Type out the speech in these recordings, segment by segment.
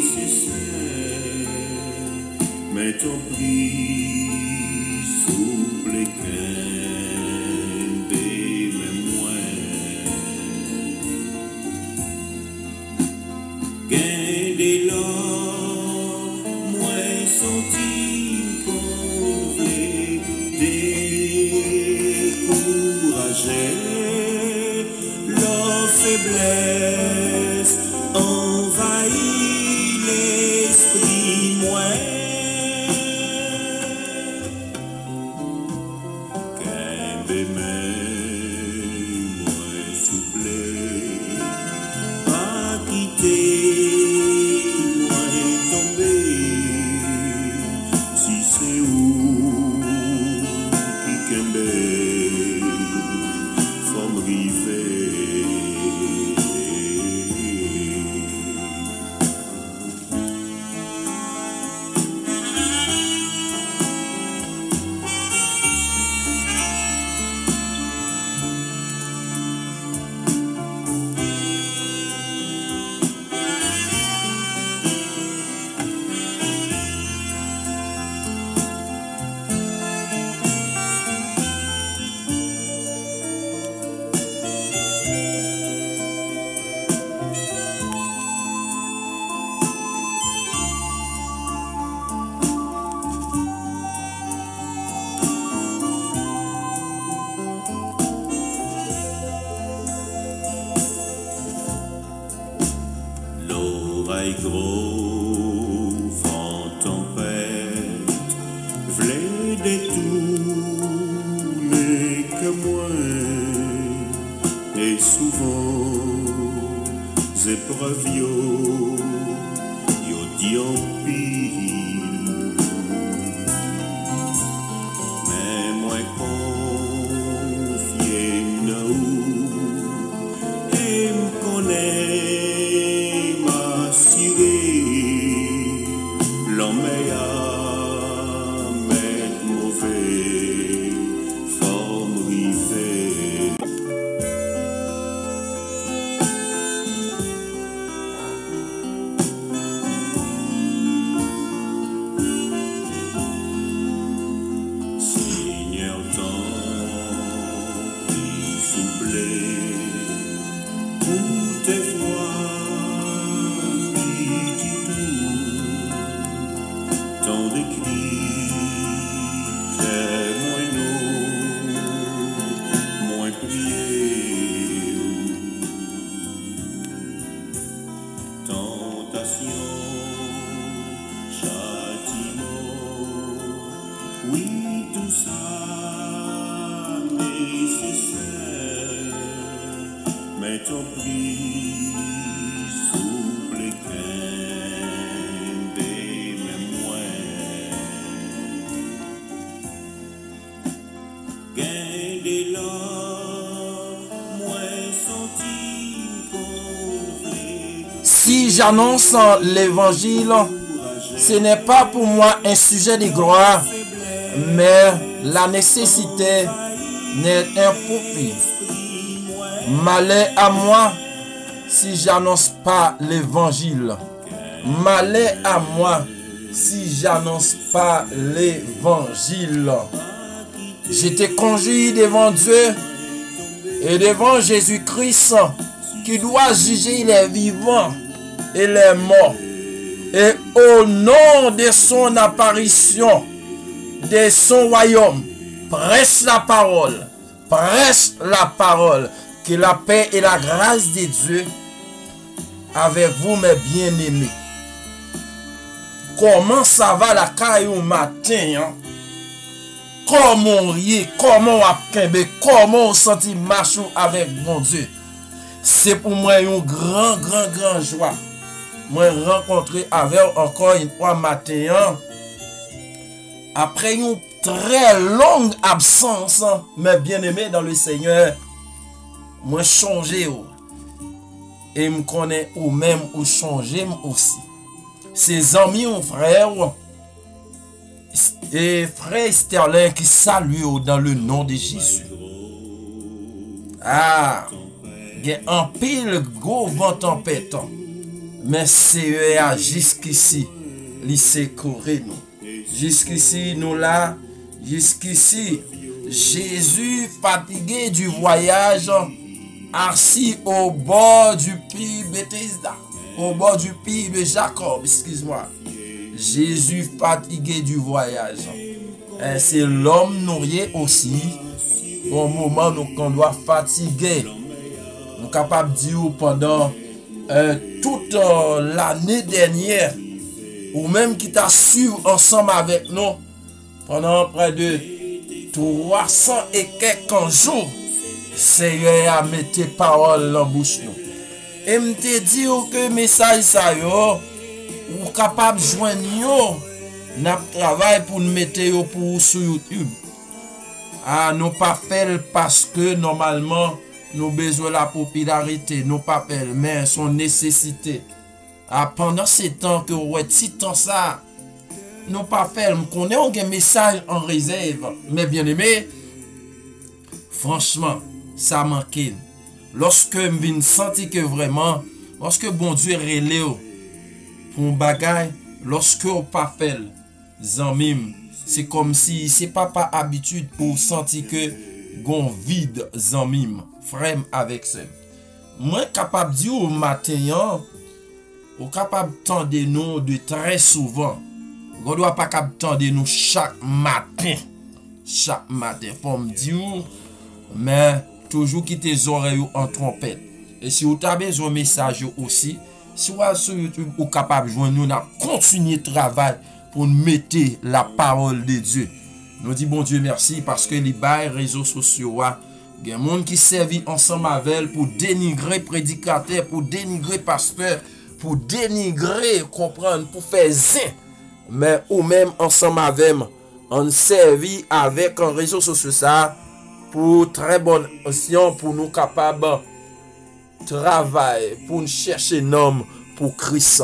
nécessaire, mais ton prix souple et même moi. Gain des lots, moi senti qu'on veut décourager leur faiblesse envahit l'esprit moi. Qu'un moi souple pas quitter moi tomber si c'est où qui kembe faut me river. L'oreille gros, vent tempête, v'lait détourner que moi, et souvent, épreuves yo dit en pile, mais moi confié nous, et m'connais. L'homme est mauvais, forme rivée. Seigneur, tant pis souffler pour tes voix. Tant de cris, moins nous, moins prier. Tentation, châtiment, oui, tout ça nécessaire, mais ton prix souple et si j'annonce l'évangile, ce n'est pas pour moi un sujet de gloire, mais la nécessité n'est impossible. Malheur à moi si j'annonce pas l'évangile. Malheur à moi si j'annonce pas l'évangile. Je te conjure devant Dieu et devant Jésus-Christ qui doit juger les vivants et les morts. Et au nom de son apparition, de son royaume, presse la parole. Presse la parole. Que la paix et la grâce de Dieu avec vous, mes bien-aimés. Comment ça va la caille au matin? Hein? Comment on rit, comment on apprend, comment on sentit marcher avec mon Dieu. C'est pour moi une grande joie. Moi rencontrer avec encore une fois matin. Après une très longue absence, mes bien-aimés dans le Seigneur, moi changé. Et me connais ou même ou changer aussi. Ses amis ou frères et frère Sterling qui salue dans le nom de Jésus. Ah, il y a un pile gros vent tempête. Mais Seigneur, jusqu'ici, il secouru nous. Jusqu'ici, nous là, jusqu'ici, Jésus, fatigué du voyage, assis au bord du puits Bethesda, au bord du puits de Jacob, excuse-moi. Jésus, fatigué du voyage. C'est l'homme nourri aussi. Au moment où on doit fatiguer, nous sommes capables de dire pendant toute l'année dernière, ou même qui t'a suivi ensemble avec nous pendant près de 300 et quelques jours, Seigneur a mis tes paroles dans la bouche nous. Et me te dit que message ça yo, ou capable de joindre yo, n'a travail pour nous mettre yo pour sur YouTube. Ah, nous pas faire parce que normalement nous besoin de la popularité, nous pas faire, mais son nécessité. Ah, pendant ces temps que ouais, si temps ça, nous pas faire, nous connaissons un message en réserve, mais bien aimé, franchement, ça manque. Lorsque je viens sentir que vraiment, lorsque bon Dieu relève pour un bagage, lorsque on pas fait, zanmim, c'est comme si c'est pas habitude pour sentir que gon vide zanmim, frère avec ça. Moi capable de dire au matin, ou capable tendre nous de très souvent. On doit pas capable tendre nous chaque matin. Chaque matin, faut me dire, mais toujours quitter les oreilles en trompette. Et si vous avez besoin de message aussi, si vous êtes sur YouTube, vous êtes capable de joindre nous, on a continué le travail pour mettre la parole de Dieu. Nous disons bon Dieu merci parce que les réseaux sociaux, il y a des gens qui servent ensemble avec elle pour dénigrer prédicateur, pour dénigrer pasteur, pour dénigrer, comprendre, pour faire zin. Mais ou même ensemble avec on servi avec un réseau social ça pour très bonne option pour nous capables travailler, pour nous chercher un homme pour Christ.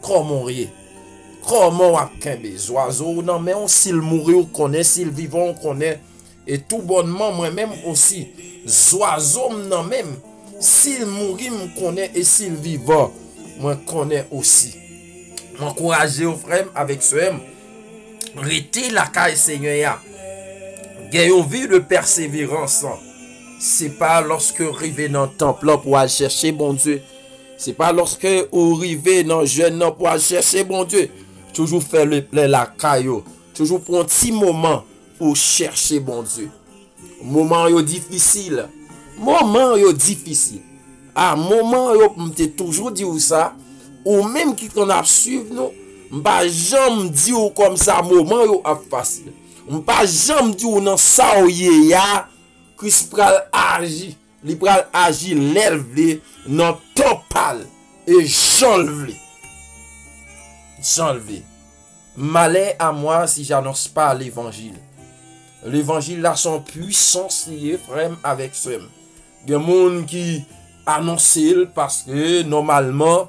Comment rien? Comment on a des oiseaux? Non, mais on s'il mourit, on connaît, s'il vivant, on connaît. Et tout bonnement, moi-même aussi, oiseaux, non, même, s'il mourit, on connaît, et s'il vivant, moi, connais aussi. M'encourager aux frères avec ce M. Restez la caille Seigneur. Gagnez une vie de persévérance. C'est pas lorsque vous arrivez dans le temple pour aller chercher bon Dieu. C'est pas lorsque vous arrivez dans le jeûne pour aller chercher bon Dieu. Toujours faire la caille. Toujours prendre un petit moment pour chercher bon Dieu. Moment difficile. Moment difficile. À moment yo toujours dit ça. Ou même qui qu'on a suivre nous, m'pas jamais dit ou comme ça moment yo a facile. M'pas jamais dit ou nan ça ou ya Christ pral agir, li pral agir lève nan topal et j'enlève. J'enlève. Malheur à moi si j'annonce pas l'évangile. L'évangile là son puissance lié frère avec ça. Il y a des gens qui annoncent parce que normalement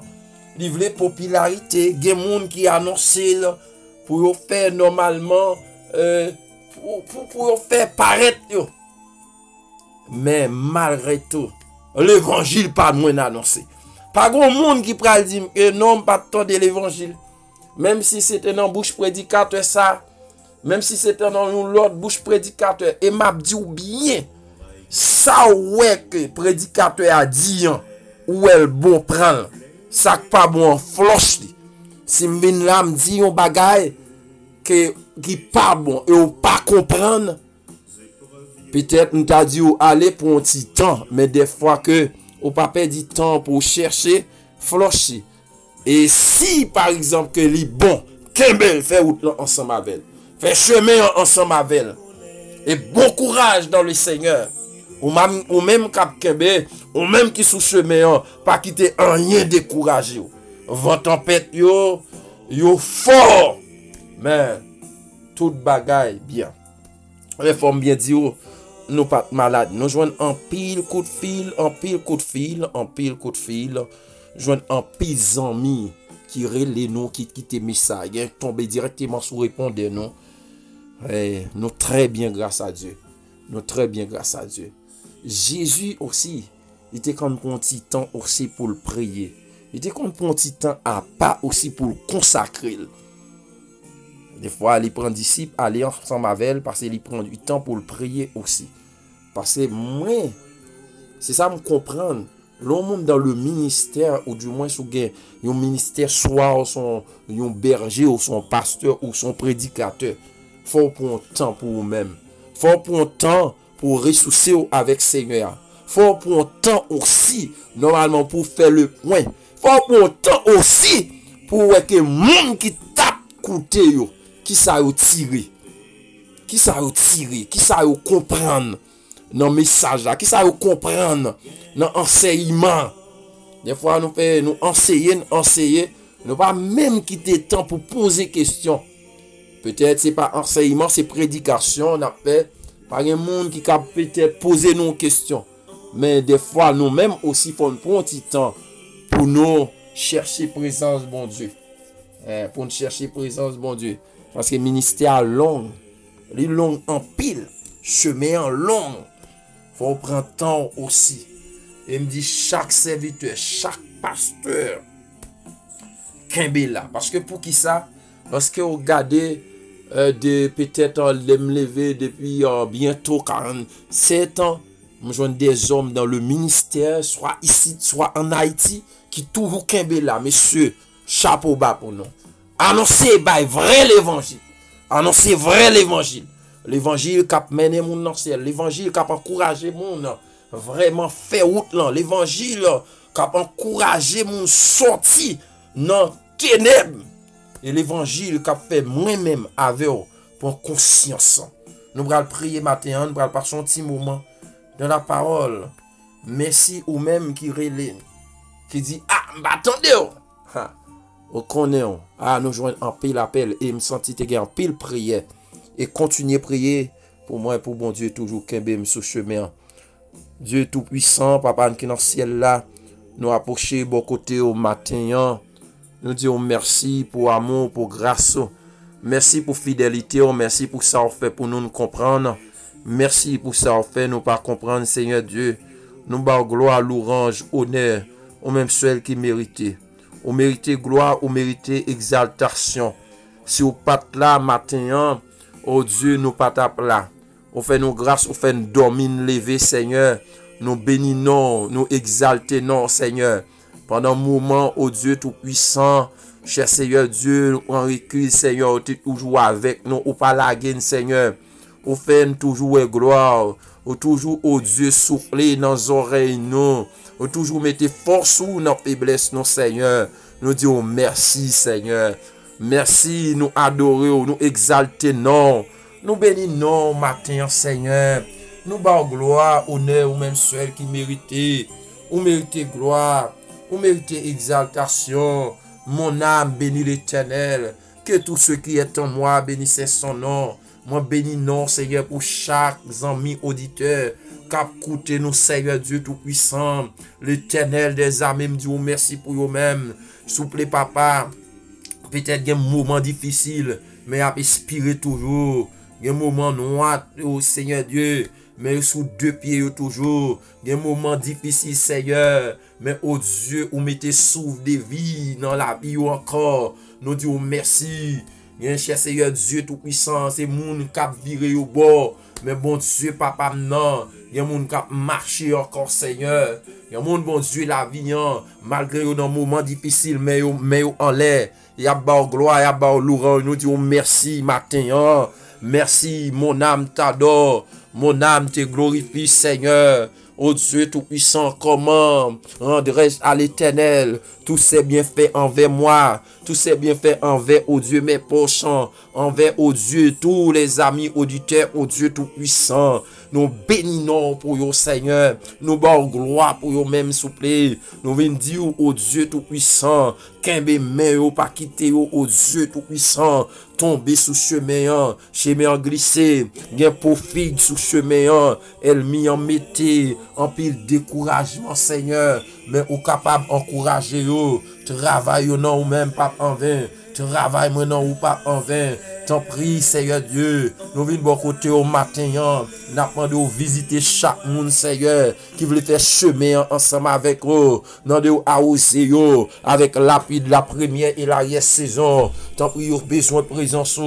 il voulait popularité, il y a des gens qui annoncent pour faire normalement pour faire paraître. Mais malgré tout, l'évangile pas moins annoncé. Pas grand monde qui pral dire que non pas tant de l'évangile. Même si c'était dans bouche prédicateur ça, même si c'était dans l'autre bouche prédicateur et m'a dit ou bien ça ouais que prédicateur a dit ou elle bon prendre. Ça pas bon floche li. Si m'vin là me dit un bagay qui pas bon et ou pas comprendre, peut-être nous t'a dit ou aller pour un petit temps, mais des fois que ou pas perdre temps pour chercher floche. Et si par exemple que li bon, Kembel fait route ensemble avec elle, fait chemin ensemble avec elle. Et bon courage dans le Seigneur. Ou même Cap Kembel, ou même qui sous chemin, pas quitter rien découragé. Vent tempête yo fort. Mais tout bagaille bien. Il faut bien dire nous pas malades. Nous joignons en pile coup de fil, en pile coup de fil, en pile coup de fil. Joignons en pile amis qui relèvent nous, qui quittent message, tomber directement sous répondre nous. Nous très bien grâce à Dieu. Nous très bien grâce à Dieu. Jésus aussi, il était comme un petit temps aussi pour le prier. il te qu'on prend un petit temps à part aussi pour le consacrer. Des fois, il prend disciple, aller ensemble avec elle, parce qu'il prend du temps pour le prier aussi. Parce que moi, c'est ça me comprendre. L'homme dans le ministère, ou du moins sous un ministère, soit son un berger, ou son pasteur, ou son prédicateur, faut prendre temps pour vous-même. Faut prendre temps pour ressourcer avec Seigneur. Faut prendre temps aussi, normalement, pour faire le point. Faut prendre temps aussi pour que le monde qui tape côté yo, qui ça yo tirer, qui ça yo tirer, qui ça yo comprendre dans le message là, qui ça yo comprendre dans l'enseignement. Des fois nous enseigner, nous pas même quitter temps pour poser question. Peut-être c'est pas enseignement, c'est prédication, on a fait par un monde qui peut peut-être poser nos questions. Mais des fois nous-mêmes aussi faut prendre un petit temps pour nous chercher présence bon Dieu. Pour nous chercher présence bon Dieu. Parce que le ministère long, les longs en pile, chemin en long. Faut prendre temps aussi. Et me dit chaque serviteur, chaque pasteur, Kembe là. Parce que pour qui ça? Parce que vous regardez de peut-être les me lever depuis bientôt 47 ans. Je joins des hommes dans le ministère, soit ici, soit en Haïti, qui toujours Kembe là. Messieurs, chapeau bas pour nous. Annoncer vrai l'évangile. Annoncer vrai l'évangile. L'évangile qui a mené mon dans le ciel. L'évangile qui a encouragé mon vraiment fait route là. L'évangile qui a encouragé mon sorti dans ténèbres. Et l'évangile qui a fait moi-même avec vous pour conscience. Nous allons prier matin, nous allons passer un petit moment dans la parole. Merci ou même qui relève, qui dit attendez. Nous connaissons, nous joignons en pile appel et me sentis en pile prière et continuer à prier pour moi et pour bon Dieu toujours Kembe sur chemin. Dieu tout puissant, papa qui dans le ciel là, nous approcher bon côté au matin. Nous disons merci pour amour, pour grâce. Merci pour fidélité, merci pour ça on fait pour nous comprendre. Merci pour ça on fait nous pas comprendre Seigneur Dieu. Nous bas gloire, louange, honneur au même seul qui méritait. Ou mériter gloire, ou mériter exaltation. Si vous pas là matin, oh Dieu, nous pas là. On fait nous grâce, on fait nous dormir, lever, Seigneur. Nous bénissons, nous exaltons, Seigneur. Pendant un moment, oh Dieu tout-puissant, cher Seigneur Dieu, on recule, Seigneur, tu es toujours avec nous, ou pas la gaine, Seigneur. On fait toujours gloire, ou toujours, oh Dieu, souffler dans nos oreilles, nous. Ou toujours mettre force ou dans faiblesse, non, Seigneur. Nous disons merci, Seigneur. Merci, nous adorons, nous exaltons, nous bénissons matin, Seigneur. Nous bas gloire, honneur, ou même seul qui mérite, ou mérite gloire, ou mérite exaltation. Mon âme bénit l'Éternel. Que tout ce qui est en moi bénisse son nom. Moi bénis non, Seigneur, pour chaque ami auditeur. Cap coûter nous, Seigneur Dieu Tout-Puissant, l'Éternel des armées, me dit merci pour vous-même. Souple papa, peut-être un moment difficile, mais à inspirer toujours. Un moment noir, oh Seigneur Dieu, mais sous deux pieds toujours. Un moment difficile, Seigneur, mais oh Dieu, vous mettez souffle de vie dans la vie encore. Nous disons merci. Bien cher Seigneur Dieu Tout-Puissant, c'est moun qui a viré au bord. Mais bon Dieu, papa, non. Il y a moun qui a marché encore, Seigneur. Il y a moun, bon Dieu, la vie, malgré un moment difficile, mais en l'air. Il y a bas gloire, il y a bas louange. Nous disons merci, matin. Merci, mon âme t'adore. Mon âme te glorifie, Seigneur. Ô Dieu Tout-Puissant, comment rendrai-je à l'Éternel tous ses bienfaits envers moi, tous ses bienfaits envers, ô Dieu, mes proches, envers, ô Dieu, tous les amis auditeurs, ô Dieu Tout-Puissant. Nous bénissons pour vous, Seigneur. Nous bons gloire pour vous même, s'il vous plaît. Nous venons dire, ô Dieu Tout-Puissant, qu'un mais pas quitter, ô Dieu Tout-Puissant, tomber sous chemin, glissé, bien profit sous chemin, elle m'y en mettait, en pile découragement, Seigneur, mais au capable d'encourager, travail non ou même pas en vain, travail maintenant ou pas en vain, T'en prie, Seigneur Dieu, nous venons bon côté au matin, nous apprenons de visiter chaque monde, Seigneur, qui veut faire chemin ensemble avec eux, dans de arroser avec l'appui de la première et l'arrière-saison. T'en prie, nous avons besoin de présence,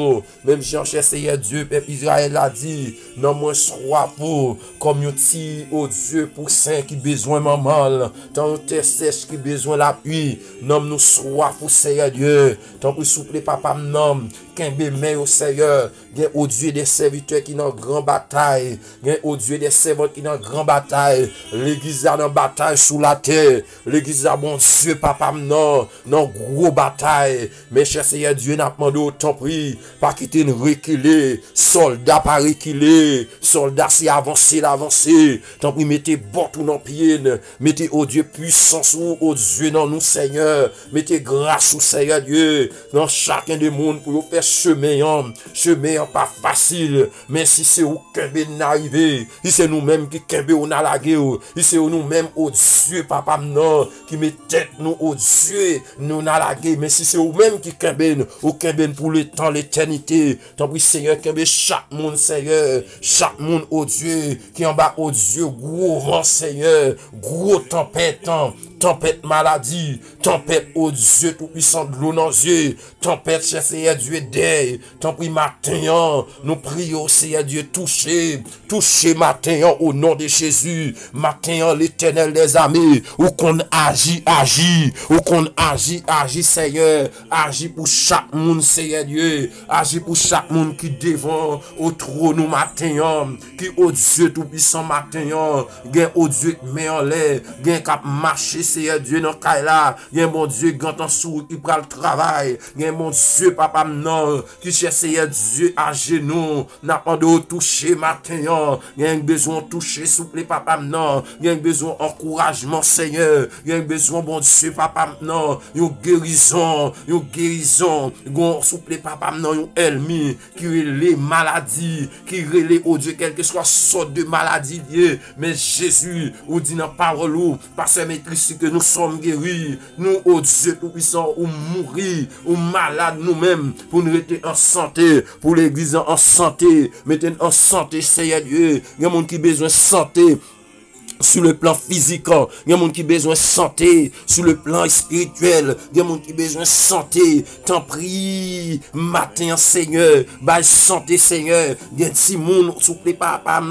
même Jean-Cher, Seigneur Dieu, Peuple Israël a dit, non, moi, sois pour, comme un petit, oh Dieu, pour saint qui besoin de maman, tant un terre sèche qui besoin l'appui, non, nous sois pour, Seigneur Dieu, tant prie, souple, papa, non, Kembe mais au Seigneur, gen au Dieu des serviteurs qui dans grande bataille, gen au Dieu des servantes qui dans grande bataille, l'église a dans bataille sous la terre, l'église a bon Dieu papa non gros bataille, mais cher Seigneur Dieu n'a demandé autant pris, pas quitter une reculer, soldat pas reculer, soldat c'est avancer l'avancer, tant pis mettez bon tout dans pied, mettez au Dieu puissance ou au Dieu dans nous Seigneur, mettez grâce au Seigneur Dieu dans chacun des mondes pour faire chemin pas facile, mais si c'est où Kembe n'arrive, si c'est nous-mêmes qui Kembe on a la guerre, si c'est nous-mêmes au Dieu, papa non, qui met tête nous au Dieu, nous n'a la guerre, mais si c'est nous-mêmes qui Kembe, au Kembe pour le temps, l'éternité, tant pis Seigneur, Kembe chaque monde, Seigneur, chaque monde au Dieu, qui en bas au Dieu, gros vent, Seigneur, gros tempête, tempête maladie, tempête au Dieu tout-puissant de l'eau dans les yeux, tempête, cher Seigneur Dieu, deuil, tant pis matin, nous prions, Seigneur Dieu, toucher matin au nom de Jésus, matin l'éternel des armées, où qu'on agit, où qu'on agit, Seigneur, agit pour chaque monde, Seigneur Dieu, agit pour chaque monde qui devant au trône nous matin, qui au Dieu tout-puissant matin, gain au Dieu qui met en l'air, gain cap marcher, Seigneur Dieu, dans Kaila, gain mon Dieu, gantan sous qui prend le travail, gain mon Dieu, papa, non, qui cherche, Seigneur Dieu, à genoux, n'a pas de toucher matin, gain besoin de toucher, souple, papa, non, gain besoin d'encouragement, Seigneur, gain besoin, bon Dieu, papa, non, une guérison, gon souple, papa, non, une ennemi, qui relève maladie, qui relève, oh Dieu, quelle que soit sorte de maladie, Dieu, mais Jésus, ou dit dans parole, ou, parce que nous sommes guéris, nous, oh Dieu tout-puissant, ou mourir, ou malade nous-mêmes, pour nous rester en santé, pour l'église en santé, mettez en santé, Seigneur Dieu, il y a un monde qui a besoin de santé, sur le plan physique, il y a un monde qui a besoin de santé, sur le plan spirituel, il y a un monde qui a besoin de santé, t'en prie, matin, Seigneur, bah, santé, Seigneur, il y a un monde, souple papa,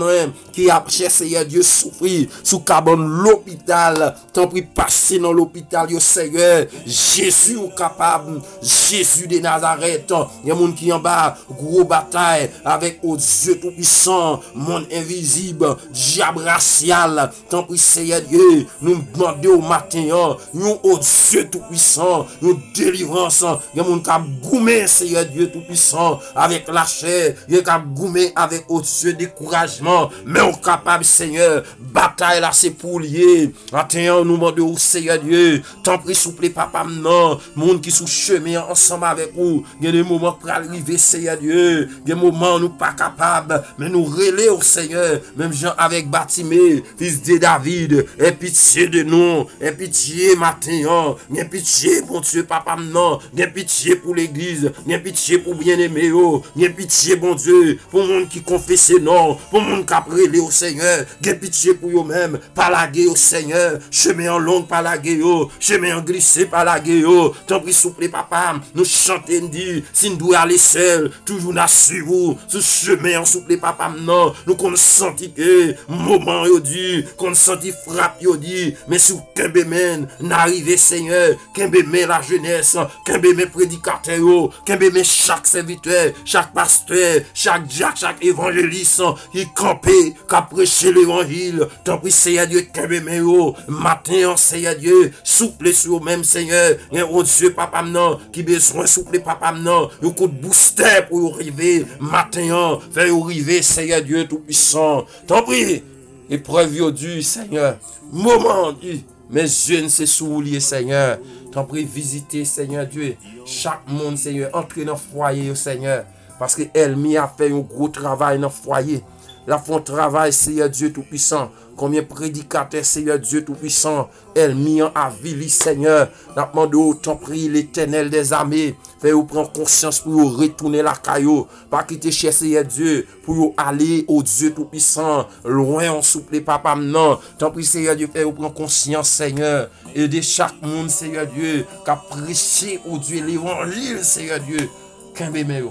qui a cherché, Seigneur Dieu, souffrir, sous carbone l'hôpital, t'en prie, passer dans l'hôpital, Seigneur, Jésus est capable, Jésus de Nazareth, il y a un monde qui en bas, gros bataille, avec, oh Dieu tout-puissant, monde invisible, diable racial, tant pis Seigneur Dieu, nous demandons au matin, nous au Dieu tout-puissant, nous délivrance, il y a mon qui a goumé Seigneur Dieu tout-puissant, avec la chair, il y a qui a goumé avec au Dieu découragement, mais on est capable Seigneur, bataille là c'est pour lier, matin nous demandons au Seigneur Dieu, tant pis souple papa non, monde qui sous chemin ensemble avec vous, il y a des moments pour arriver Seigneur Dieu, il y a des moments où nous pas capables, mais nous relais au Seigneur, même gens avec Batimé, fils de David, aie pitié de nous, aie pitié matin, aie pitié pour Dieu papa non, aie pitié pour l'église, aie pitié pour bien-aimé, aie pitié bon Dieu, pour le monde qui confesse non, pour le monde qui a prélé au Seigneur, aie pitié pour eux-mêmes, pas la guerre au Seigneur, chemin en long pas la guerre, chemin en glissé pas la guerre, tant pis souple papa, nous chanter dit, si nous doit aller seul, toujours n'a su vous, ce chemin en souple papa non, nous qu'on senti que, moment yo dit, qu'on senti frappe yo dit, mais si Kembe men n'arrive Seigneur, Kembe men la jeunesse, Kembe men prédicateur yo, Kembe men chaque serviteur, chaque pasteur, chaque diacre, chaque évangéliste qui campé, qui a prêché l'évangile, tant pis Seigneur Dieu, Kembe men yo, matin Seigneur Dieu, souple sur même Seigneur, et oh Dieu papa non, qui besoin souple papa non, un coup de booster pour arriver matin, faire arriver Seigneur Dieu tout puissant, tant pis. Épreuve yo du Seigneur, moment du, mes yeux ne se soulier Seigneur, t'en prie visiter Seigneur Dieu, chaque monde Seigneur, entrer dans le foyer Seigneur, parce que elle m'y a fait un gros travail dans le foyer, la font travail Seigneur Dieu tout puissant, Combien de prédicateurs, Seigneur Dieu Tout-Puissant, elle mis en avis, Seigneur. N'a demandé au temps pris l'Éternel des armées. Fait vous prendre conscience pour vous retourner la caillou. Pas quitter chez Seigneur Dieu pour vous aller au Dieu Tout-Puissant. Loin en souple, papa, non. Tant pis, Seigneur Dieu, fait vous prendre conscience, Seigneur. Aider chaque monde, Seigneur Dieu, qui a prêché au Dieu l'évangile, Seigneur Dieu. Qu'un bébé,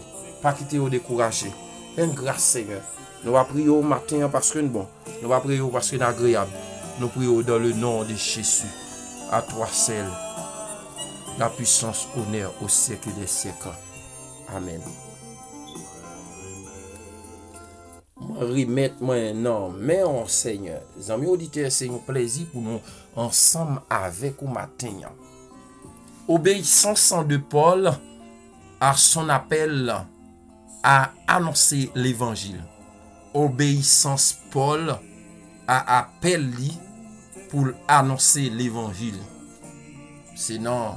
pas quitter vous décourager. Une grâce, Seigneur. Nous allons prier au matin parce que nous bon. Nous allons prier parce que nous agréable. Nous prions dans le nom de Jésus. À toi seul. La puissance, honneur au siècle des siècles. Amen. Remettre moi non, mais on Seigneur. Les amis auditeurs, c'est un plaisir pour nous ensemble avec au matin. Obéissance de Paul à son appel à annoncer l'évangile. Obéissance Paul à appel pour annoncer l'évangile. Sinon,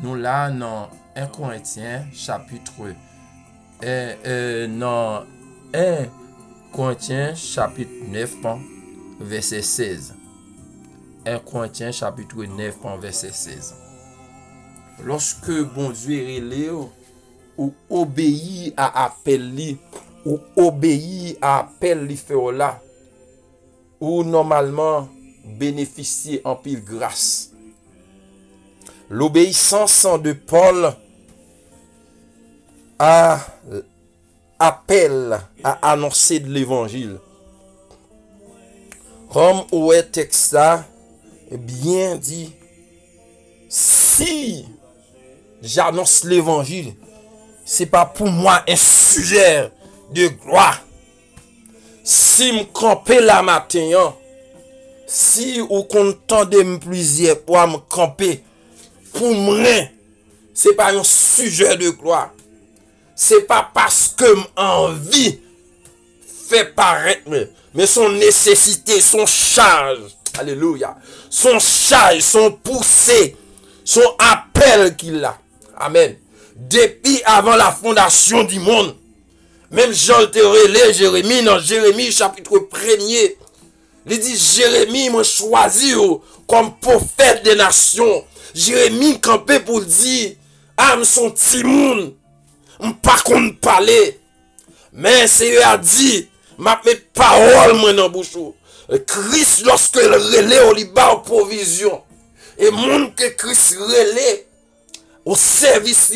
nous là dans 1 Corinthiens chapitre 9 verset 16. 1 Corinthiens chapitre 9 verset 16. Lorsque bon Dieu relève ou obéit à appel ou obéit à appel fait là ou normalement bénéficier en pile grâce. L'obéissance de Paul à appel à annoncer de l'évangile. Comme au texte bien dit, si j'annonce l'évangile, c'est pas pour moi un sujet de gloire. Si me camper la matin, si ou content de me plusieurs fois me camper pour moi, c'est pas un sujet de gloire. C'est pas parce que m'envie fait paraître, mais son nécessité, son charge, alléluia, son charge, son poussée, son appel qu'il a. Amen. Depuis avant la fondation du monde, même Jean te relève Jérémie dans Jérémie chapitre 1er. Il dit Jérémie m'a choisi comme prophète des nations. Jérémie campé pour dire âme son petit monde. Pas qu'on parler. Mais c'est a dit m'a mis parole moi dans bouche. Christ lorsque il relève au liba en provision. Et monde que Christ relève au service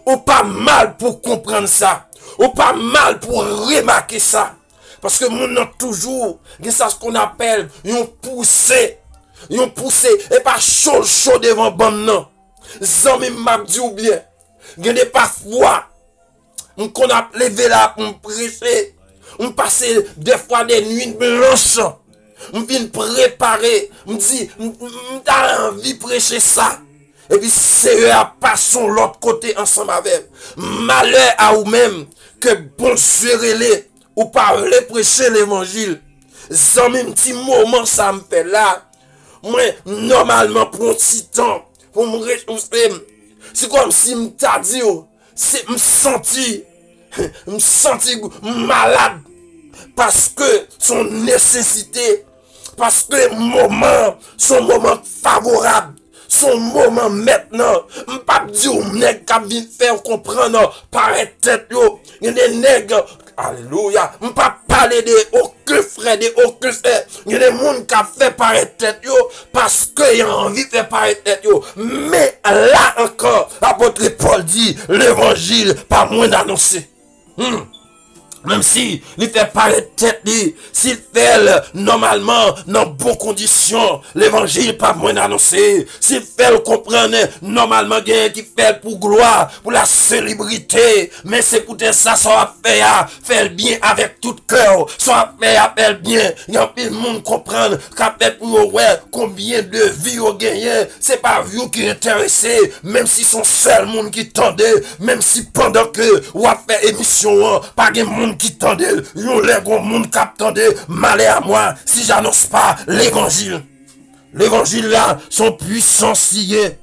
ou pas mal pour comprendre ça. Ou pas mal pour remarquer ça. Parce que mon a toujours, c'est ça ce qu'on appelle, yon poussé, et pas chaud devant bon non. Zami m'a dit ou bien, il y a parfois, qu'on a levé là pour me prêcher, on passe des fois des nuits blanches, on vient préparer, on dit, t'as envie de prêcher ça. Et puis c'est eux à passer l'autre côté ensemble avec. Malheur à ou même que bon Dieu relève ou parler prêcher l'évangile. Sans même petit moment ça me fait là. Moi normalement pour un petit temps pour me ressourcer. C'est comme si me t'a dit c'est me sentir malade parce que son nécessité, parce que son moment favorable. Son moment maintenant, m'pas dire ou nèg qui vient faire comprendre par tête yo, y a des nèg alléluia, m'pas parler de aucun frère, de aucun frère, y a des monde qui fait par tête yo parce que y a envie de faire par tête yo. Mais là encore, l'apôtre Paul dit l'évangile pas moins d'annoncer. Même si il fait paraître tête, s'il fait normalement dans bonnes conditions, l'évangile pas moins annoncé. S'il fait le comprendre normalement qui fait pour gloire, pour la célébrité, mais c'est pour ça va faire bien avec tout cœur, ça va faire bien. Il y a plein de monde comprendre qu'a fait pour ouais combien de vie au gagné. C'est pas vous qui intéressé, même si son seul monde qui tendait, même si pendant que ou a fait émission, pas de monde qui tendait, yon les gros monde qui attendait, malheur à moi si j'annonce pas l'évangile. L'évangile là, son puissant scié.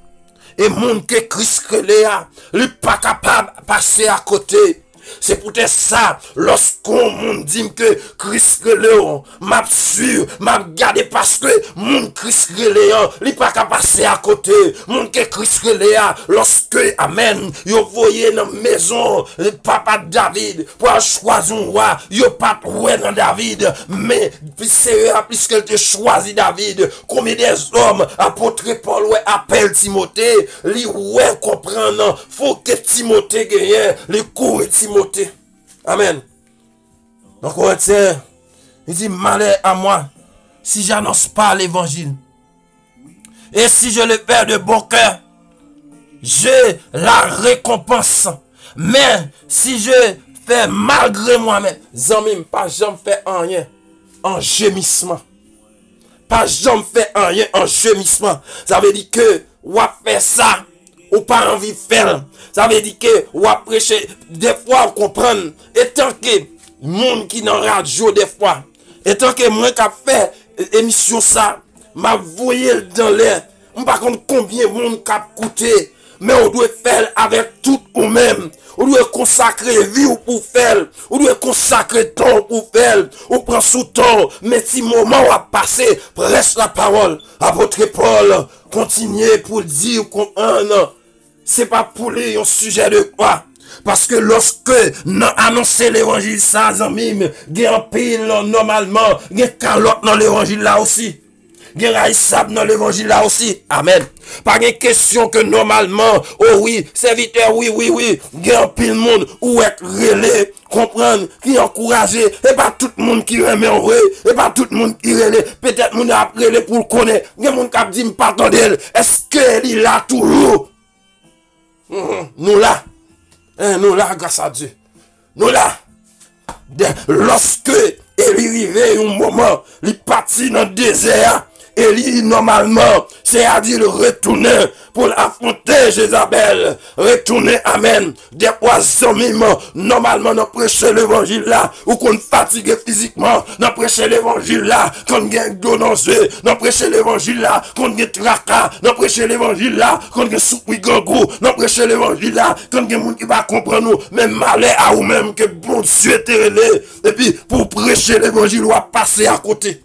Et monde que Christ créé, il pas capable de passer à côté. C'est peut-être ça, lorsqu'on monde dit que Christ Léon, m'a sûr, m'a gardé parce que mon Christ Léon, il pas qu'à passer à côté. Mon que Christ Léon, lorsque, amen, yo voyez dans la maison, papa David, pour choisir un roi, yo pas ouais dans David, mais c'est plus que te choisi David, combien des hommes, apôtre Paul, ouais, appelle Timothée, li ouais comprendre, faut que Timothée gagne, les cours de Timothée. Amen. Donc, Corinthiens, il dit, malheur à moi, si j'annonce pas l'évangile. Et si je le fais de bon cœur, j'ai la récompense. Mais, si je fais malgré moi-même, Zamim, pas jamais fait rien en gémissement. Pas jamais fait rien en gémissement. Ça veut dire que, ou a fait ça, ou pas envie de faire. Ça veut dire que, ou a prêché, des fois, on comprend, étant que, monde qui dans radio, des fois, étant que moi qui a fait émission ça, m'a voyé dans l'air, on pas compte combien de monde qui a coûté, mais on doit faire avec tout ou même. On doit consacrer vie pour faire. On doit consacrer temps pour faire. On prend sous temps. Mais si moment a passé, presse la parole. Apôtre Paul, continuez pour dire, comprendre. C'est pas pour lui un sujet de quoi. Parce que lorsque nous annonçons l'évangile, ça, zamim, il y a un pile normalement, il y a calotte dans l'évangile là aussi. Il y a raïsab dans l'évangile là aussi. Amen. Pas de question que normalement, oh oui, serviteur, oui, il y a un pile monde où être relais, comprendre, qui encouragé, et pas tout le monde qui remet en vrai, et pas tout le monde qui relais, peut-être monde a relais pour le connaître, il y a monde qui a dit, pardon d'elle, est-ce qu'elle est là toujours? Nous là, grâce à Dieu, nous là, lorsque il arrivait un moment, il partit dans le désert, et lui, normalement, c'est-à-dire retourner pour affronter Jézabel. Retourner, amen. Des poissons, normalement, nous prêchons l'évangile là, ou qu'on fatigue physiquement, nous prêchons l'évangile là, qu'on gagne donancé, nous prêchons l'évangile là, qu'on gagne tracas, nous prêchons l'évangile là, qu'on gagne soupi gangou, nous prêchons l'évangile là, qu'on gagne monde qui va comprendre nous, même malheur à ou même que bon Dieu est relé, et puis pour prêcher l'évangile, on va passer à côté.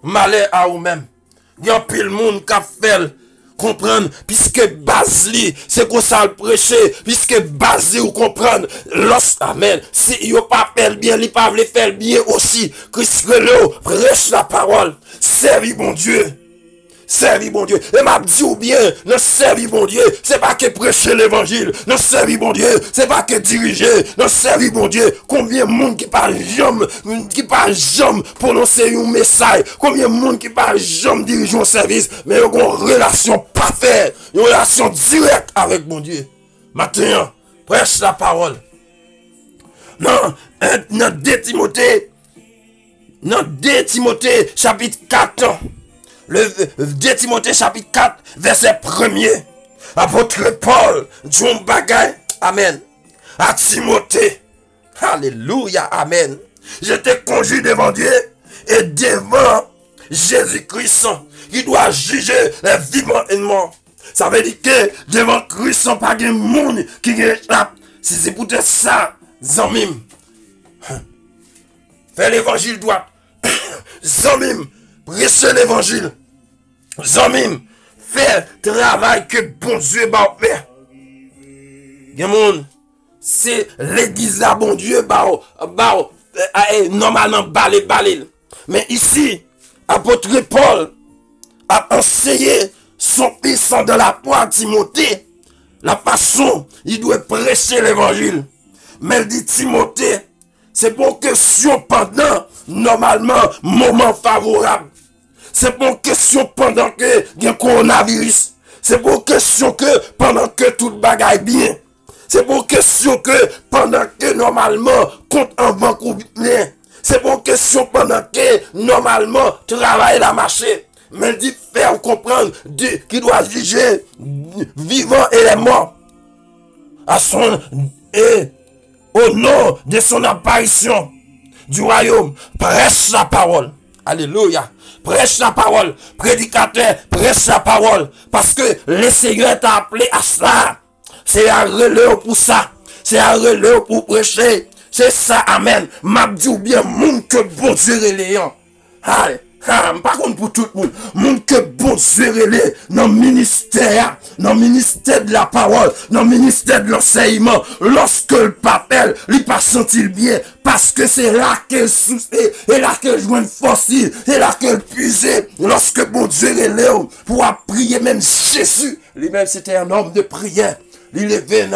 Malheur à ou même. Il y a un pile monde qui a fait comprendre, puisque Basli, c'est qu'on ça le prêcher, puisque Basli ou comprendre, amen, si il pas fait bien, il pas veut faire bien aussi, Christ prêche la parole, servi bon Dieu. Servi bon Dieu. Et m'a dit ou bien, non servi bon Dieu, c'est pas que prêcher l'évangile. Non servi bon Dieu, c'est pas que diriger. Non servi bon Dieu. Combien de monde qui parle jamais prononcer un message. Combien de monde qui parle jamais diriger un service. Mais ils ont une relation parfaite. Une relation directe avec bon Dieu. Maintenant, prêche la parole. Non, dans 2 Timothée, chapitre 4. Le 2 Timothée chapitre 4, verset 1er. Apôtre Paul, John Bagay, amen. À Timothée, alléluia, amen. Je te conjure devant Dieu et devant Jésus-Christ, qui doit juger les vivants et les morts. Ça veut dire que devant Christ, il n'y a pas de monde qui échappe. Si c'est pour ça, Zamim, fais l'évangile droit. Zamim, prêchez l'évangile. Zamim, fais travail que bon Dieu va faire. C'est l'église là, bon Dieu, normalement, balé. Mais ici, apôtre Paul a enseigné son fils de la foi, Timothée, la façon, il doit prêcher l'évangile. Mais il dit Timothée, c'est pour question pendant, normalement, moment favorable. C'est pour question pendant que il y a coronavirus. C'est pour question que pendant que tout bagaille bien. C'est pour question que pendant que normalement compte en banque ou bien. C'est pour question pendant que normalement travail la marché. Mais il dit faire comprendre qui doit juger vivant et les morts. À son et au nom de son apparition du royaume, prêche la parole. Alléluia. Prêche la parole. Prédicateur, prêche la parole. Parce que le Seigneur t'a appelé à cela. C'est un relais pour ça. c'est à relais pour prêcher. C'est ça, amen. M'a dit ou bien, moun que bon Dieu reléant. Aïe. Par contre pour tout le monde, monde que bon Dieu relé dans le ministère de la parole, dans le ministère de l'enseignement, lorsque le papel, il pas senti bien, parce que c'est là qu'elle soucie, et là qu'elle joue une force, et là qu'elle puise, lorsque bon Dieu relé pour prier, même Jésus, lui-même c'était un homme de prière, il levait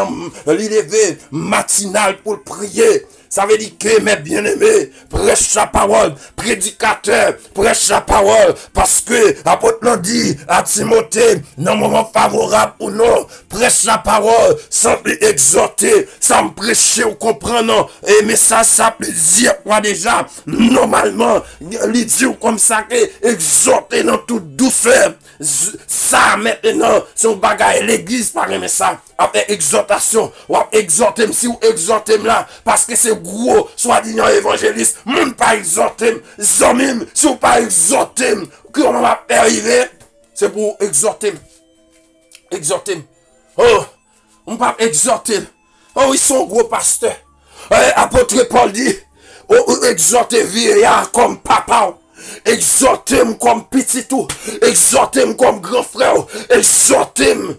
matinal pour prier. Ça veut dire que mes bien-aimés, prêche la parole, prédicateur, prêche la parole, parce que l'apôtre l'a dit à Timothée, dans moment favorable ou non, prêche la parole, sans exhorter, sans prêcher ou comprendre, et mais ça peut dire quoi déjà, normalement, il dit comme ça que exhorter dans toute douceur, ça maintenant, son bagage, l'église par aimer ça, avec exhortation, ou exhorter, si vous exhortez là, parce que c'est gros, soit disant évangéliste, moun pas exhorter, zomim, si vous pas exhorter, comment on va arriver, c'est pour exhorter, oh, on pas exhorter, oh, ils sont gros pasteurs, apôtre Paul dit, oh, exhorter vieillard comme papa, exhortez-moi comme petit tout, exhortez-moi comme grand frère, exhortez-moi.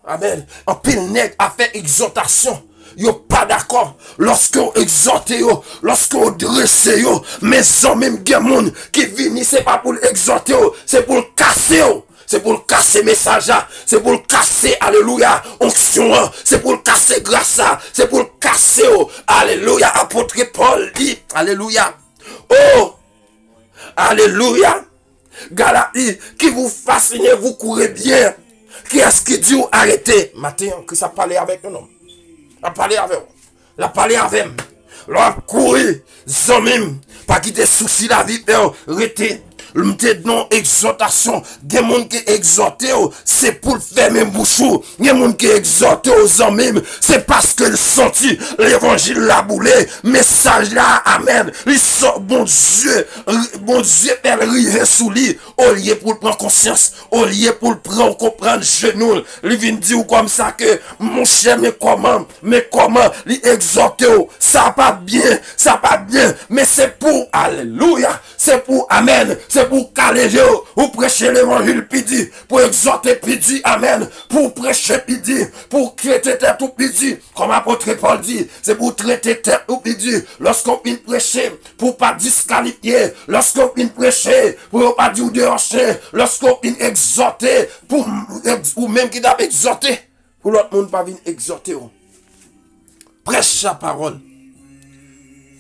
Amen. En pile nègre a fait exhortation. Yo pas d'accord. Lorsque vous exhortez yo, lorsque vous dressez yo, mais sans même gen moun qui vini, c'est pas pour exhorter yo, c'est pour casser yo. C'est pour le casser message, c'est pour le casser, alléluia, onction, c'est pour le casser grâce, c'est pour le casser, alléluia, apôtre Paul dit, alléluia, oh, alléluia, Galatie, qui vous fascine, vous courez bien, qui est-ce qui dit arrêtez, matin, que ça parlait avec un homme, a parlé avec vous, la parlé avec moi, l'on courir, zomim, pas quitter souci la vie, arrêtez. Le non exhortation, des gens qui exhortent, c'est pour faire même bouchou. Des gens qui exhortent aux hommes, c'est parce que senti l'évangile la boulé, message là, amen. Il sort, bon Dieu, elle rive sous lui, au lieu pour prendre conscience, au lieu pour prendre, comprendre genou. Il vient dire comme ça que, mon cher, mais comment, il exhorte, ça pas bien, mais c'est pour, alléluia, c'est pour, amen, c'est pour caler ou prêcher l'évangile pidi, pour exhorter pidi, amen, pour prêcher pidi, pour traiter tête ou pidi, comme apôtre Paul dit, c'est pour traiter tête ou pidi, lorsqu'on vient prêcher, pour pas disqualifier, lorsqu'on vient prêcher, pour pas dire déhancher, lorsqu'on vient exhorter, pour, ou même qui doit exhorter, pour l'autre monde pas venir exhorter, prêche la parole.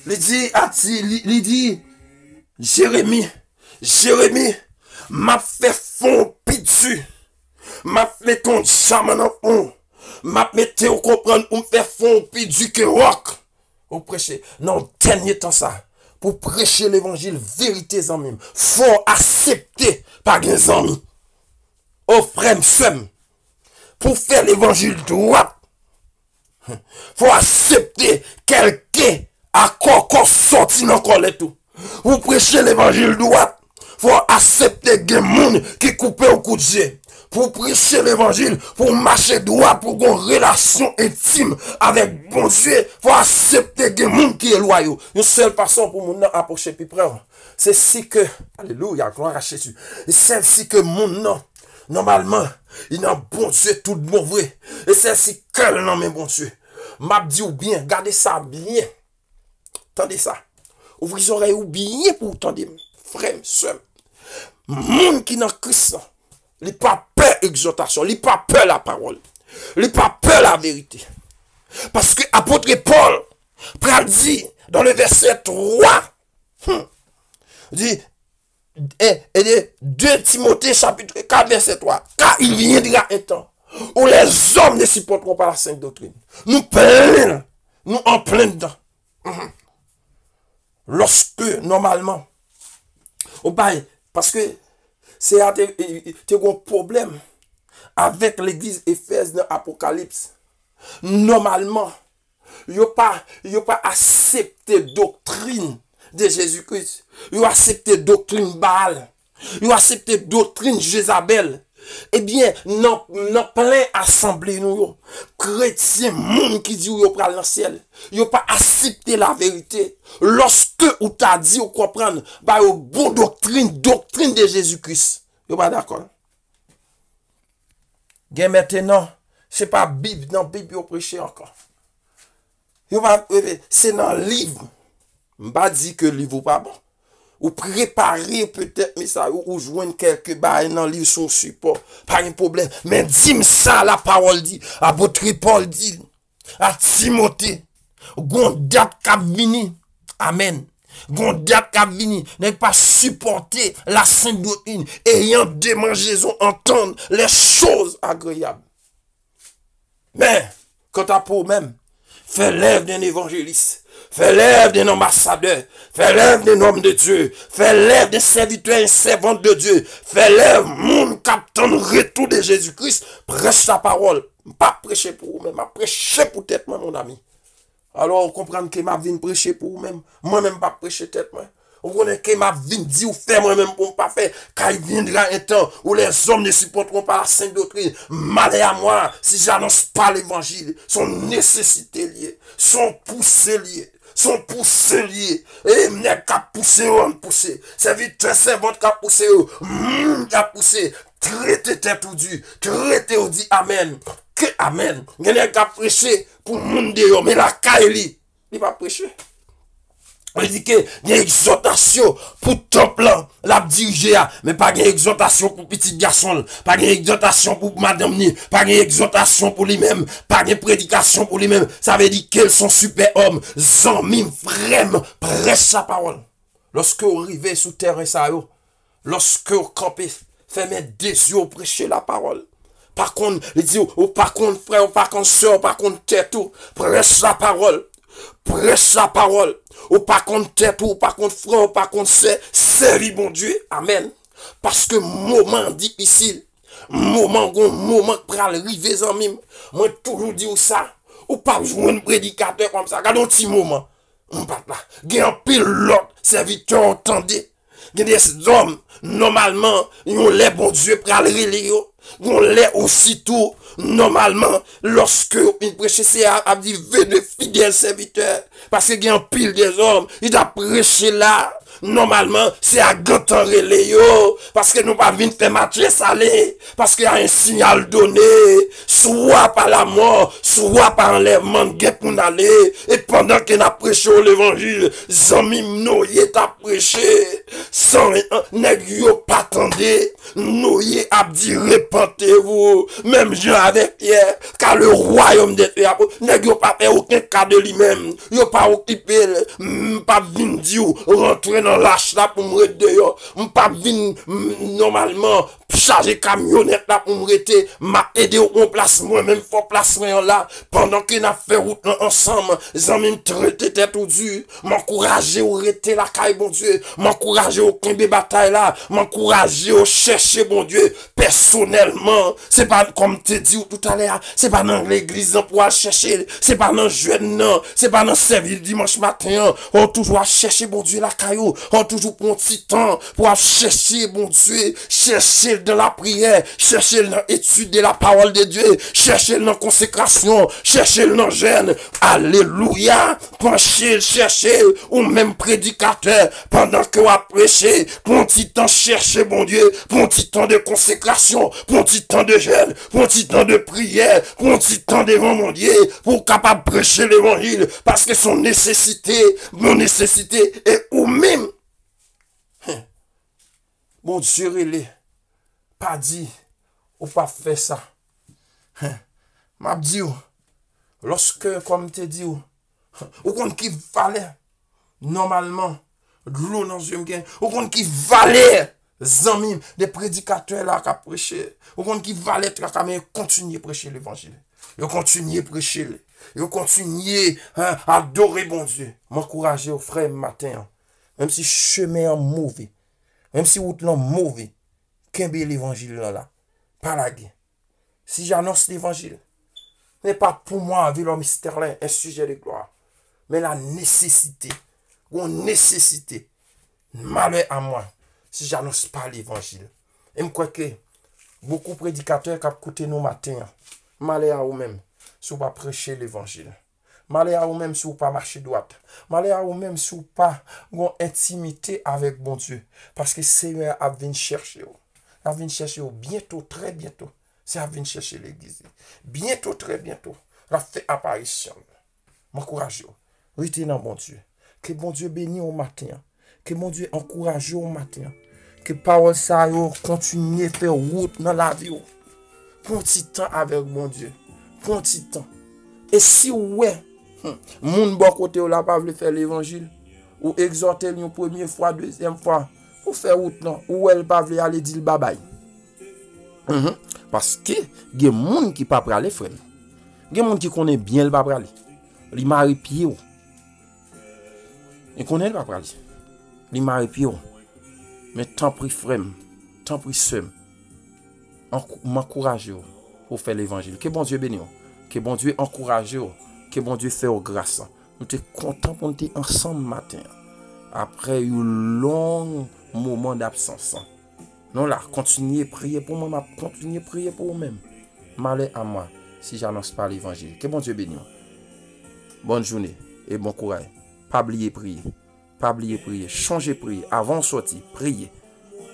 Il dit, Jérémie, m'a fait fond pidu, m'a fait ton chaman en fond, m'a mis au comprendre ou me fait fond pidu que rock. Pour prêcher, non, dernier temps ça, pour prêcher l'évangile, vérité en même, faut accepter par des amis. Oh frère, pour faire l'évangile droit, faut accepter quelqu'un à quoi sorti dans le tout. Pour prêcher l'évangile droit, faut accepter des gens qui coupent au coup de jet. Pour prêcher l'évangile, pour marcher droit, pour avoir une relation intime avec bon Dieu, faut accepter des gens qui sont loyaux. Une seule façon pour nous approcher plus près, c'est si que, alléluia, gloire à Jésus, c'est si que mon normalement, il a bon Dieu tout mauvais. Et c'est si que le nom est bon Dieu. M'a dit ou bien, gardez ça bien. Attendez ça. Ouvrez les oreilles ou bien pour entendre, frère, soeur. Moun qui n'a Christ, il n'a pas peur exhortation, il n'a pas peur la parole, il n'a pas peur la vérité. Parce que apôtre Paul dit dans le verset 3, dit, 2 Timothée chapitre 4 verset 3, car il viendra un temps où les hommes ne supporteront pas la sainte doctrine. Nous en plein dedans. Lorsque, normalement, parce que c'est un problème avec l'église Éphèse dans l'Apocalypse. Normalement, il n'y a pas accepté doctrine de Jésus-Christ. Il a accepté doctrine Baal. Il a accepté doctrine Jézabel. Eh bien, non plein assemblée nous, chrétiens, monde qui dit ou yo pral dans le ciel, yo pas accepté la vérité. Lorsque ou t'a dit ou comprendre, bah yo bon doctrine de Jésus-Christ. Yo pas d'accord. Gen maintenant, c'est pas Bible, dans Bible yo prêcher encore. Yo pas c'est dans le livre. M'pa dit que le livre pas bon. Ou préparer peut-être, mais ça, ou joindre quelques bails dans le livre son support. Pas un problème. Mais dis-moi ça, la parole dit, apôtre Paul dit, à Timothée, gon date k'ap vini. Amen. Gon date k'ap vini. N'est pas supporter la sainte doctrine, ayant démangeaison, entendre les choses agréables. Mais, quand t'as pour même, fais l'œuvre d'un évangéliste. Fais l'œuvre d'un ambassadeur. Fais l'œuvre d'un homme de Dieu. Fais l'œuvre d'un serviteur et servante de Dieu. Fais l'œuvre, mon capitaine, retour de Jésus-Christ. Prêche sa parole. Pas prêcher pour vous-même, mais prêcher pour tête, moi, mon ami. Alors, on comprend que ma vie prêcher pour vous-même. Moi-même, pas prêcher tête, moi. On connaît que ma vie dit ou fait moi-même pour ne pas faire. Car il viendra un temps où les hommes ne supporteront pas la sainte doctrine. Malheur à moi si j'annonce pas l'évangile. Son nécessité liée. Son poussé lié. Son poussé lié. Et m'nèg ka poussé on poussé. Serviteur servante ka poussé ka poussé. Traité tête ou du. Traité ou dit amen. Que amen. M'nèg ka prêcher pour monde de mais la kaili. Il va prêcher. On dit que il y a exhortation pour temple la diriger mais pas une exhortation pour petit garçon, pas une exhortation pour madame ni, pas une exhortation pour lui-même, pas une prédication pour lui-même. Ça veut dire qu'ils sont super hommes, zami vraiment prêche sa parole. Lorsque vous arrivez sous terre ça yo, lorsque vous campez, fermez des yeux prêcher la parole. Par contre, il dit par contre frère, par contre soeur, par contre tête tout, prêche la parole. Prêche la parole. Ou pas contre tête, ou pas contre frère, ou pas contre série, bon Dieu. Amen. Parce que moment difficile, moment pour arriver en mime. Moi, toujours dis ça. Ou pas jouer un prédicateur comme ça. Regardez un petit moment. On part là. Il y a un pilote, serviteur, entendez. Il y a des hommes, normalement, ils ont les bon Dieu pour aller les on l'est aussitôt, normalement, lorsque il prêche, c'est à dire, venez fidèles serviteurs, parce qu'il y a un pile des hommes, il a prêché là, normalement, c'est à gantanrer les yo, parce que nous pas venir faire matcher salé, parce qu'il y a un signal donné, soit par la mort, soit par enlèvement de guerre pour aller, et pendant qu'il a prêché l'évangile, zami noyé t'a prêché, sans nèg yo pas tendé, noyé a dit repentez-vous, même Jean avec Pierre, car le royaume de Dieu, nèg yo pas fait aucun cas de lui-même, yo pas occupé, pas vinn dire rentrer dans lâche là pour me rester yo, pas vinn normalement charger camionnette là pour me rester, m'a aidé au place moi-même faut place moi là, pendant qu'il a fait route ensemble, zami traité tête ou dur, m'encourager au rester la caille bon Dieu, m'encourager au kembe bataille là, m'encourager au chercher bon Dieu, personnellement, c'est pas comme te dit tout à l'heure, c'est pas dans l'église pour aller chercher, c'est pas dans jeune non, c'est pas dans service dimanche matin, on toujours chercher bon Dieu la caillou, on toujours prend petit temps pour aller chercher bon Dieu, chercher dans la prière, chercher dans étudier la parole de Dieu, chercher dans consécration, chercher dans jeûne, alléluia, pencher, chercher, ou même prédicateur, pendant que vous prêchez, pour un petit temps chercher bon Dieu, pour un petit temps de consécration, pour un petit temps de jeûne, pour un petit temps de prière, pour un petit temps devant mon Dieu, pour capable prêcher l'évangile, parce que son nécessité, mon nécessité est ou même, bon Dieu, il est pas dit, ou pas fait ça. M'a dit, lorsque, comme te dit, ou compte qui valait, normalement, de l'eau dans une gain, ou compte qui valait, zami, des prédicateurs là, qui a prêché, ou compte qui valait, qui a continuer à prêcher l'évangile. Ils continuer à prêcher, ils continuer à adorer bon Dieu. M'encourager aux frères matin, même si chemin est mauvais, même si route est mauvais, qu'un l'évangile là, pas la guerre. Si j'annonce l'évangile, ce n'est pas pour moi, avec le mystère là, un sujet de gloire, mais la nécessité, ou nécessité, malheur à moi, si j'annonce pas l'évangile. Et je crois que, Beaucoup de prédicateurs qui ont écouté nous matin. Malheur à vous-même si vous pas prêcher l'évangile. Malheur à vous-même si vous pas marcher droite. Malheur à vous-même si vous pas une intimité avec bon Dieu. Parce que Seigneur a venu chercher vous. A venu chercher vous bientôt, très bientôt. C'est à venir chercher l'église. Bientôt, très bientôt. La fait apparition. M'encourage. Restez dans bon Dieu. Que bon Dieu bénisse au matin. Que bon Dieu encourage au matin. Que parole ça continue à faire route dans la vie. Prends un petit temps avec bon Dieu. Prends un petit temps. Et si ouais, moun bon côté ou la pas veut faire l'évangile, ou exhorter une première fois, deuxième fois, ou faire route non, ou elle pas veut aller dire bye bye. Parce que il y a des gens qui pas aller frère. Il y a des gens qui connaissent bien le pas aller. Li mari pied ou. Il connaît le pas aller. Li mari pied ou. Mais tant pris frère, tant pris sœur. M'encourage pour faire l'évangile. Que bon Dieu bénisse. Que bon Dieu encourage. Que bon Dieu fait grâce. Nous sommes contents pour nous ensemble matin. Après un long moment d'absence. Non là, continuez à prier pour moi, continuez à prier pour vous-même. Malheur à moi si j'annonce pas l'évangile. Que bon Dieu bénisse. Bonne journée et bon courage. Pas oublier prier. Pas oublier prier. Changez prier. Avant de sortir, prier.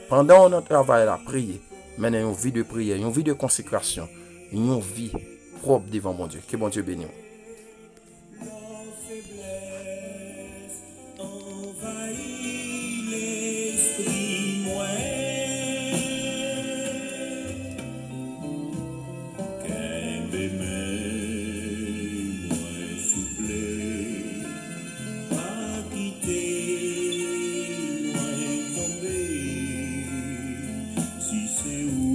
Pendant notre travail là, prier. Menez une vie de prière, une vie de consécration, une vie propre devant mon Dieu. Que bon Dieu bénisse. Si c'est où